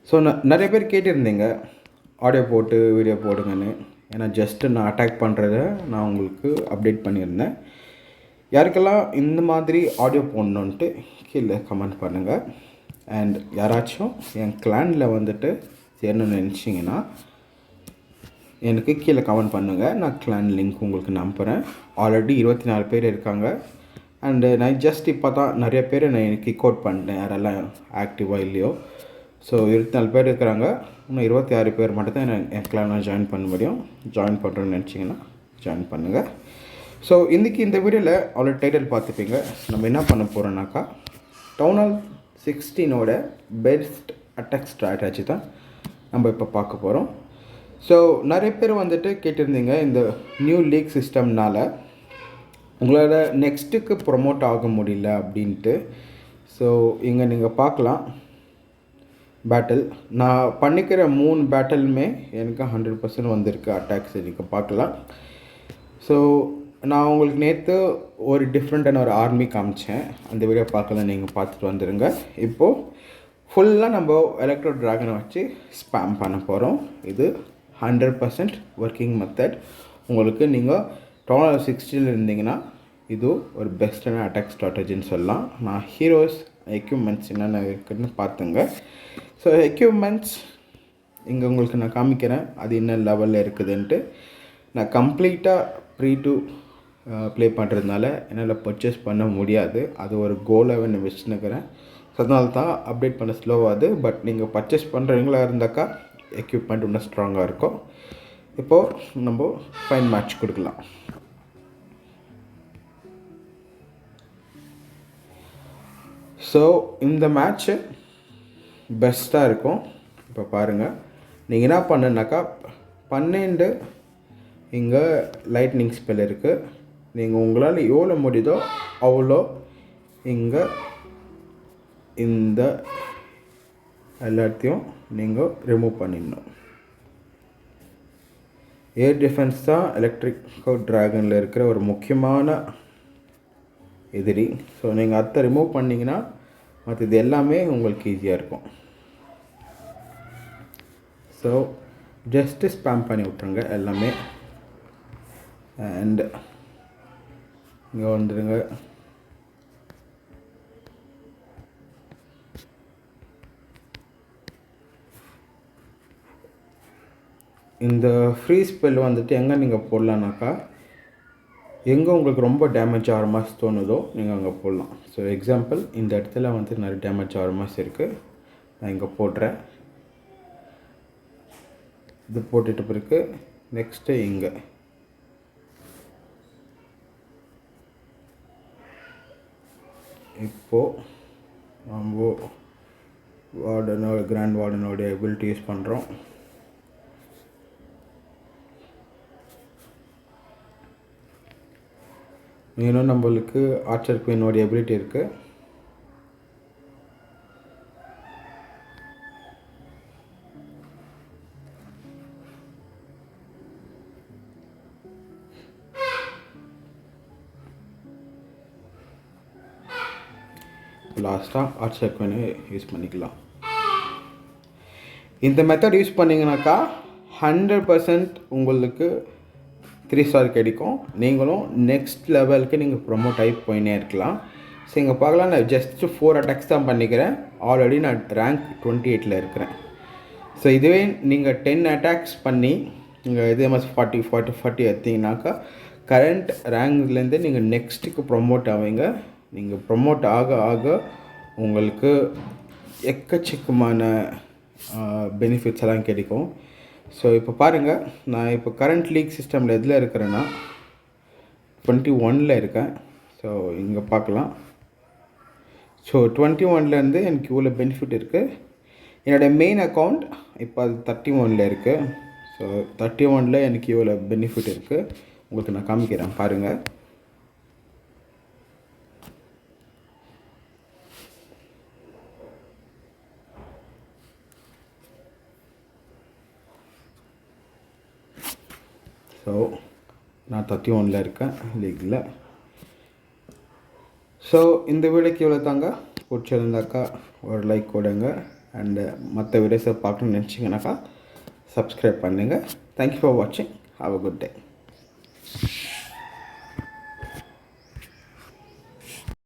So நிறைய பேர் கேட்டிருந்தீங்க ஆடியோ போட்டு வீடியோ போடுங்கன்னு. ஏன்னா ஜஸ்ட்டு நான் அட்டாக் பண்ணுறத நான் உங்களுக்கு அப்டேட் பண்ணியிருந்தேன். யாருக்கெல்லாம் இந்த மாதிரி ஆடியோ போடணுன்ட்டு கீழே கமெண்ட் பண்ணுங்கள். அண்ட் யாராச்சும் என் கிளானில் வந்துட்டு சேரணும்னு நினச்சிங்கன்னா எனக்கு கீழே கமெண்ட் பண்ணுங்கள். நான் கிளான் லிங்க் உங்களுக்கு நம்புகிறேன். ஆல்ரெடி 24 பேர் இருக்காங்க. அண்டு நான் ஜஸ்ட் இப்போ தான் நிறைய பேர் நான் கிக் அவுட் பண்ணிட்டேன், யாரெல்லாம் ஆக்டிவாக இல்லையோ. ஸோ 24 பேர் இருக்கிறாங்க. இன்னும் 26 பேர் மட்டும் தான் என் கிளானை ஜாயின் பண்ண முடியும். ஜாயின் பண்ணுறோன்னு நினச்சிங்கன்னா ஜாயின் பண்ணுங்கள். ஸோ இன்றைக்கி இந்த வீடியோவில் அவ்வளோ டைட்டில் பார்த்துப்பீங்க. நம்ம என்ன பண்ண போகிறோன்னாக்கா டவுன் ஹால் 16ஓட பெஸ்ட் அட்டாக் ஸ்ட்ராட்டஜி தான் நம்ம இப்போ பார்க்க போகிறோம். ஸோ நிறைய பேர் வந்துட்டு கேட்டிருந்தீங்க, இந்த நியூ லீக் சிஸ்டம்னால் உங்களோட நெக்ஸ்ட்டுக்கு ப்ரொமோட் ஆக முடியல அப்படின்ட்டு. ஸோ இங்கே நீங்கள் பார்க்கலாம் பேட்டில். நான் பண்ணிக்கிற 3 பேட்டிலுமே எனக்கு 100% வந்திருக்கு அட்டாக்ஸ். நீங்கள் பார்க்கலாம். ஸோ நான் உங்களுக்கு நேற்று ஒரு டிஃப்ரெண்ட்டான ஒரு ஆர்மி காமிச்சேன். அந்த வீடியோ பார்க்கலாம், நீங்கள் பார்த்துட்டு வந்துடுங்க. இப்போது ஃபுல்லாக நம்ம எலக்ட்ரோ ட்ராகனை வச்சு ஸ்பேம் பண்ண போகிறோம். இது 100% ஒர்க்கிங் மெத்தட். உங்களுக்கு நீங்கள் டவுன் ஹால் 16 இருந்தீங்கன்னா இது ஒரு பெஸ்ட்டான அட்டாக் ஸ்ட்ராட்டஜின்னு சொல்லலாம். நான் ஹீரோஸ் எக்யூப்மெண்ட்ஸ் என்னென்ன இருக்குதுன்னு பார்த்துங்க. ஸோ எக்யூப்மெண்ட்ஸ் இங்கே உங்களுக்கு நான் காமிக்கிறேன், அது என்ன லெவலில் இருக்குதுன்ட்டு. நான் கம்ப்ளீட்டாக ப்ரீ டு ப்ளே பண்ணுறதுனால என்னால் பர்ச்சேஸ் பண்ண முடியாது. அது ஒரு கோலாகவே நான் வச்சுன்னுக்கிறேன். ஸோ அதனால தான் அப்டேட் பண்ண ஸ்லோவாகுது. பட் நீங்கள் பர்ச்சேஸ் பண்ணுறவங்களா இருந்தாக்கா எக்யூப்மெண்ட் இன்னும் ஸ்ட்ராங்காக இருக்கும். இப்போது நம்ம ஃபைன் மேட்ச் கொடுக்கலாம். ஸோ இந்த மேட்ச்சு பெஸ்ட்டாக இருக்கும். இப்போ பாருங்கள், நீங்கள் என்ன பண்ணுனாக்கா 12 இங்கே லைட்னிங் ஸ்பெல் இருக்குது. நீங்கள் உங்களால் எவ்வளோ முடியுதோ அவ்வளோ இங்கே இந்த எல்லாத்தையும் நீங்கள் ரிமூவ் பண்ணிடணும். ஏர் டிஃபென்ஸ் தான் எலக்ட்ரிக்கோ ட்ராகனில் இருக்கிற ஒரு முக்கியமான எதிரி. ஸோ நீங்கள் அதை ரிமூவ் பண்ணிங்கன்னா மற்ற இது எல்லாமே உங்களுக்கு ஈஸியாக இருக்கும். ஸோ ஜஸ்ட்டு ஸ்பேம் பண்ணி விட்ருங்க எல்லாமே. அண்ட் இங்கே வந்துடுங்க. இந்த ஃப்ரீ ஸ்பெல் வந்துட்டு எங்கே நீங்கள் போடலான்னாக்கா, எங்கே உங்களுக்கு ரொம்ப டேமேஜ் ஆகிற மாதிரி தோணுதோ நீங்கள் அங்கே போடலாம். ஸோ எக்ஸாம்பிள் இந்த இடத்துல வந்து நிறைய டேமேஜ் ஆகிற மாதிரி இருக்குது. நான் இங்கே போடுறேன். இது போட்டுட்டு பிறகு நெக்ஸ்ட்டு இங்கே இப்போது நம்ம வார்டனோட கிராண்ட் வார்டனோடைய எபிலிட்டி யூஸ் பண்ணுறோம். இன்னும் நம்மளுக்கு ஆர்ச்சர் குயினோடைய எபிலிட்டி இருக்குது. லாஸ்ட்டாக ஆர்ச்சர் குயினை யூஸ் பண்ணிக்கலாம். இந்த மெத்தட் யூஸ் பண்ணிங்கனாக்கா 100% உங்களுக்கு 3 ஸ்டார் கிடைக்கும். நீங்களும் நெக்ஸ்ட் லெவலுக்கு நீங்கள் ப்ரொமோட் ஆகி போயினே இருக்கலாம். ஸோ இங்கே பார்க்கலாம், நான் ஜஸ்ட்டு 4 அட்டாக்ஸ் தான் பண்ணிக்கிறேன். ஆல்ரெடி நான் ரேங்க் 28 இருக்கிறேன். ஸோ இதுவே நீங்கள் 10 அட்டாக்ஸ் பண்ணி நீங்கள் இதே மாதிரி 40 எடுத்தீங்கன்னாக்கா கரண்ட் ரேங்க்லேருந்து நீங்கள் நெக்ஸ்ட்டுக்கு ப்ரொமோட் ஆவீங்க. நீங்கள் ப்ரொமோட் ஆக ஆக உங்களுக்கு எக்கச்சக்கமான பெனிஃபிட்ஸ் எல்லாம் கிடைக்கும். ஸோ இப்போ பாருங்கள், நான் இப்போ கரண்ட் லீக் சிஸ்டமில் எதில் இருக்கிறேன்னா 21 இருக்கேன். ஸோ இங்கே பார்க்கலாம். ஸோ 21 எனக்கு இவ்வளோ பெனிஃபிட் இருக்குது. என்னோடய மெயின் அக்கௌண்ட் இப்போ அது 31 இருக்குது. ஸோ 31 எனக்கு இவ்வளோ பெனிஃபிட் இருக்குது. உங்களுக்கு நான் காமிக்கிறேன் பாருங்கள். ஸோ நான் 31 இருக்கேன் லீக்கில். ஸோ இந்த வீடியோக்கு இவ்வளோ தாங்க. பிடிச்சிருந்தாக்கா ஒரு லைக் கொடுங்க. அண்டு மற்ற வீடியோஸை பார்க்கணுன்னு நினச்சிங்கனாக்கா சப்ஸ்கிரைப் பண்ணுங்கள். தேங்க்யூ ஃபார் வாட்சிங். Have a good day.